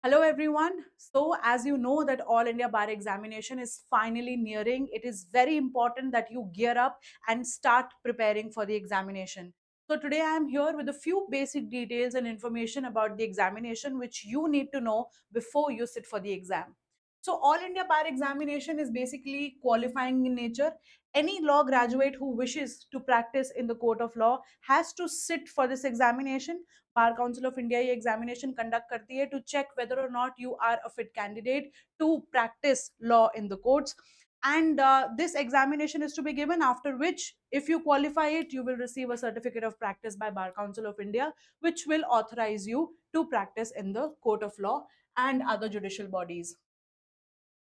Hello everyone. So as you know that All India Bar examination is finally nearing, it is very important that you gear up and start preparing for the examination. So today I am here with a few basic details and information about the examination which you need to know before you sit for the exam. So All India Bar examination is basically qualifying in nature. Any law graduate who wishes to practice in the court of law has to sit for this examination. Bar council of India ये examination conduct करती है to check whether और not you are a fit candidate to practice law in the courts. And this examination is to be given, after which if you qualify it you will receive a certificate of practice by Bar Council of India, which will authorize you to practice in the court of law and other judicial bodies.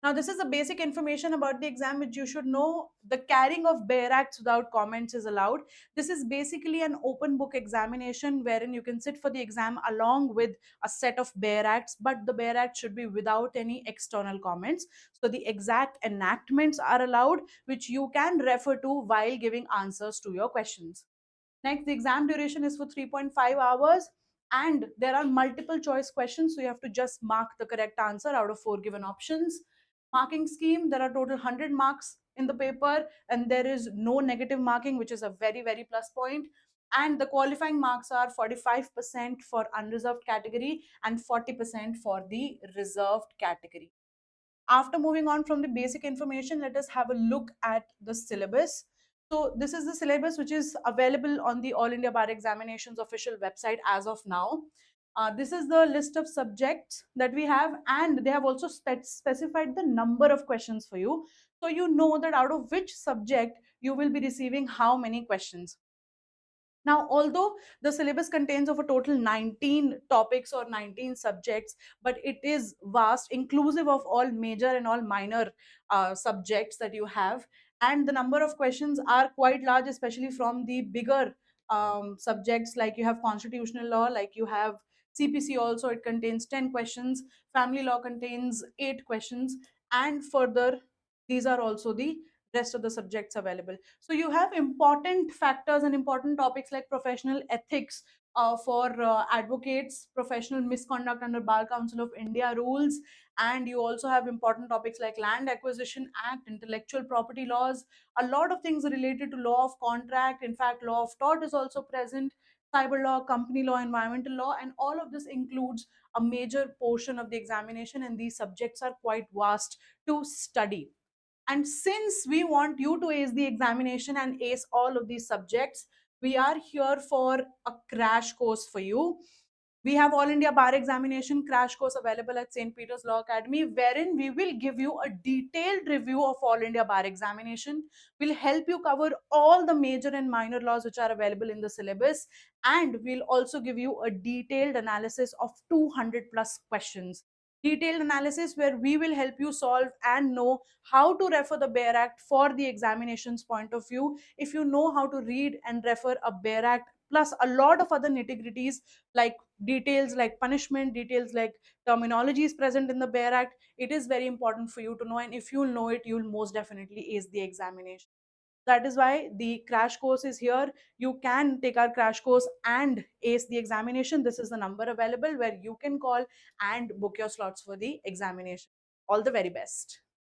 Now, this is the basic information about the exam which you should know. The carrying of bare acts without comments is allowed. This is basically an open book examination wherein you can sit for the exam along with a set of bare acts, but the bare act should be without any external comments. So, the exact enactments are allowed, which you can refer to while giving answers to your questions. Next, the exam duration is for 3.5 hours and there are multiple choice questions. So you have to just mark the correct answer out of 4 given options. Marking scheme, there are total 100 marks in the paper and there is no negative marking, which is a very plus point. And the qualifying marks are 45% for unreserved category and 40% for the reserved category. After moving on from the basic information, let us have a look at the syllabus. So this is the syllabus which is available on the All India Bar Examinations official website as of now. This is the list of subjects that we have, and they have also specified the number of questions for you. So you know that out of which subject you will be receiving how many questions. Now, although the syllabus contains of a total 19 topics or 19 subjects, but it is vast, inclusive of all major and all minor subjects that you have. And the number of questions are quite large, especially from the bigger subjects, like you have constitutional law, like you have CPC also, it contains 10 questions, family law contains 8 questions, and further, these are also the rest of the subjects available. So you have important factors and important topics like professional ethics for advocates, professional misconduct under Bar Council of India rules, and you also have important topics like Land Acquisition Act, intellectual property laws, a lot of things related to law of contract. In fact, law of tort is also present, cyber law, company law, environmental law, and all of this includes a major portion of the examination, and these subjects are quite vast to study. And since we want you to ace the examination and ace all of these subjects, we are here for a crash course for you. We have All India Bar Examination crash course available at St. Peter's Law Academy, wherein we will give you a detailed review of All India Bar Examination. We'll help you cover all the major and minor laws which are available in the syllabus, and we'll also give you a detailed analysis of 200 plus questions. Detailed analysis where we will help you solve and know how to refer the Bare Act for the examination's point of view. If you know how to read and refer a Bare Act, plus a lot of other nitty gritties like details like punishment, details like terminology is present in the Bare Act, it is very important for you to know. And if you know it, you will most definitely ace the examination. That is why the crash course is here. You can take our crash course and ace the examination. This is the number available where you can call and book your slots for the examination. All the very best.